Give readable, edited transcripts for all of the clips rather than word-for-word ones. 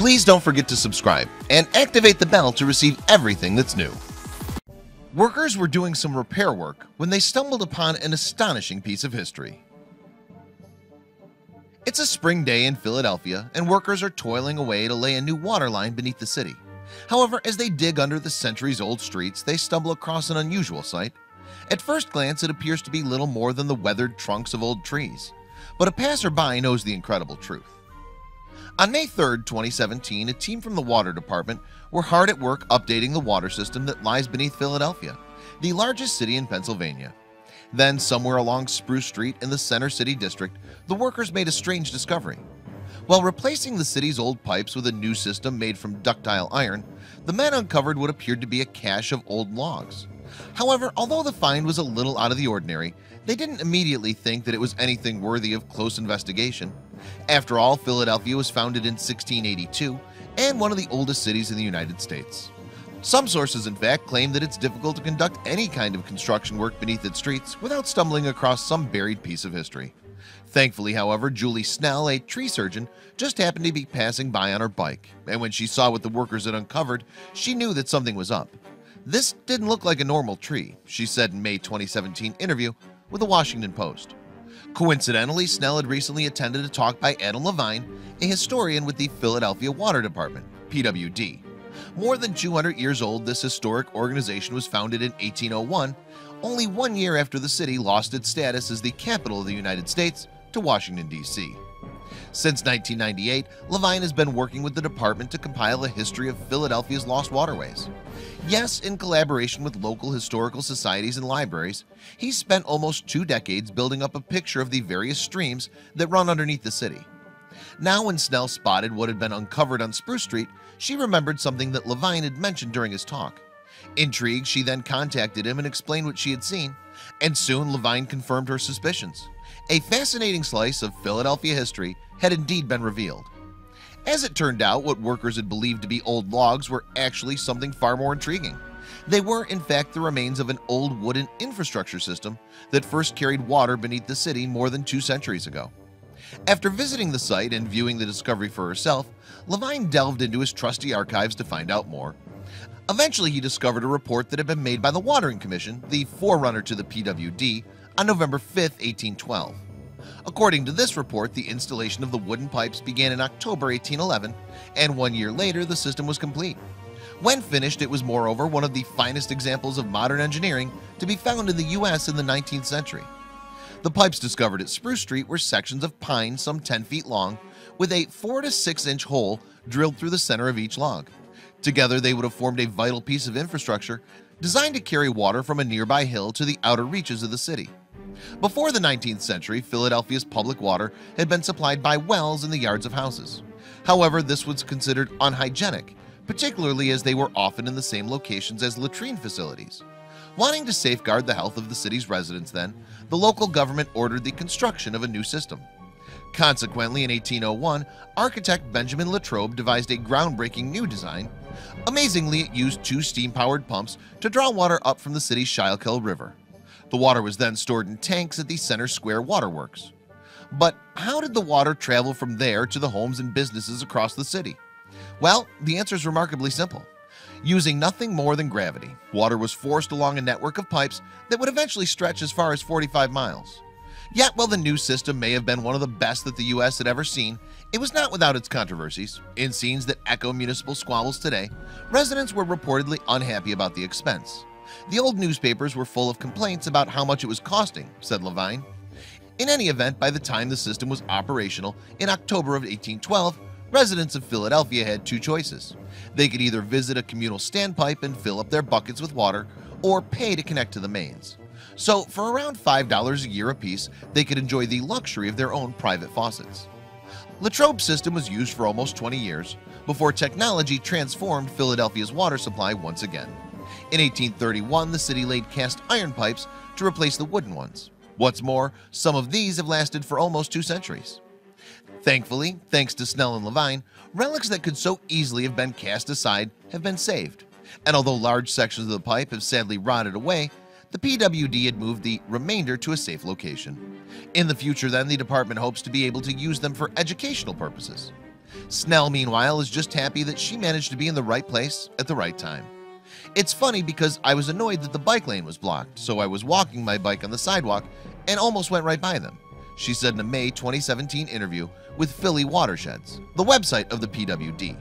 Please don't forget to subscribe and activate the bell to receive everything that's new. Workers were doing some repair work when they stumbled upon an astonishing piece of history. It's a spring day in Philadelphia, and workers are toiling away to lay a new water line beneath the city. However, as they dig under the centuries-old streets, they stumble across an unusual sight. At first glance, it appears to be little more than the weathered trunks of old trees, but a passerby knows the incredible truth. On May 3, 2017, a team from the water department were hard at work updating the water system that lies beneath Philadelphia, the largest city in Pennsylvania. Then, somewhere along Spruce Street in the Center City District, the workers made a strange discovery. While replacing the city's old pipes with a new system made from ductile iron, the men uncovered what appeared to be a cache of old logs. However, although the find was a little out of the ordinary, they didn't immediately think that it was anything worthy of close investigation. After all, Philadelphia was founded in 1682 and one of the oldest cities in the United States. Some sources, in fact, claim that it's difficult to conduct any kind of construction work beneath its streets without stumbling across some buried piece of history. Thankfully, however, Julie Snell, a tree surgeon, just happened to be passing by on her bike, and when she saw what the workers had uncovered, she knew that something was up. "This didn't look like a normal tree," she said in May 2017 interview with the Washington Post. Coincidentally, Snell had recently attended a talk by Adam Levine, a historian with the Philadelphia Water Department, PWD. More than 200 years old, this historic organization was founded in 1801, only 1 year after the city lost its status as the capital of the United States to Washington, D.C. Since 1998, Levine has been working with the department to compile a history of Philadelphia's lost waterways. Yes, in collaboration with local historical societies and libraries, he's spent almost 2 decades building up a picture of the various streams that run underneath the city. Now, when Snell spotted what had been uncovered on Spruce Street, she remembered something that Levine had mentioned during his talk. Intrigued, she then contacted him and explained what she had seen, and soon Levine confirmed her suspicions. A fascinating slice of Philadelphia history had indeed been revealed. As it turned out, what workers had believed to be old logs were actually something far more intriguing. They were, in fact, the remains of an old wooden infrastructure system that first carried water beneath the city more than 2 centuries ago. After visiting the site and viewing the discovery for herself, Levine delved into his trusty archives to find out more. Eventually, he discovered a report that had been made by the Watering Commission, the forerunner to the PWD, on November 5, 1812. According to this report, the installation of the wooden pipes began in October 1811, and 1 year later the system was complete. When finished, it was moreover one of the finest examples of modern engineering to be found in the US in the 19th century. The pipes discovered at Spruce Street were sections of pine some 10 feet long, with a 4 to 6 inch hole drilled through the center of each log. Together, they would have formed a vital piece of infrastructure designed to carry water from a nearby hill to the outer reaches of the city. Before the 19th century, Philadelphia's public water had been supplied by wells in the yards of houses. However, this was considered unhygienic, particularly as they were often in the same locations as latrine facilities. Wanting to safeguard the health of the city's residents then, the local government ordered the construction of a new system. Consequently, in 1801, architect Benjamin Latrobe devised a groundbreaking new design. Amazingly, it used 2 steam-powered pumps to draw water up from the city's Schuylkill River. The water was then stored in tanks at the Center Square Waterworks. But how did the water travel from there to the homes and businesses across the city? Well, the answer is remarkably simple. Using nothing more than gravity, water was forced along a network of pipes that would eventually stretch as far as 45 miles. Yet, while the new system may have been one of the best that the US had ever seen, it was not without its controversies. In scenes that echo municipal squabbles today, residents were reportedly unhappy about the expense. The old newspapers were full of complaints about how much it was costing, said Levine. In any event, by the time the system was operational in October of 1812, residents of Philadelphia had 2 choices. They could either visit a communal standpipe and fill up their buckets with water, or pay to connect to the mains. So for around $5 a year apiece, they could enjoy the luxury of their own private faucets. Latrobe's system was used for almost 20 years before technology transformed Philadelphia's water supply once again. In 1831, the city laid cast iron pipes to replace the wooden ones. What's more, some of these have lasted for almost 2 centuries. Thankfully, thanks to Snell and Levine, relics that could so easily have been cast aside have been saved. And although large sections of the pipe have sadly rotted away, the PWD had moved the remainder to a safe location. In the future then, the department hopes to be able to use them for educational purposes. Snell, meanwhile, is just happy that she managed to be in the right place at the right time. It's funny because I was annoyed that the bike lane was blocked, so I was walking my bike on the sidewalk and almost went right by them, she said in a May 2017 interview with Philly Watersheds, the website of the PWD.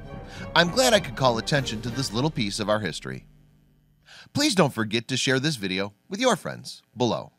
I'm glad I could call attention to this little piece of our history. Please don't forget to share this video with your friends below.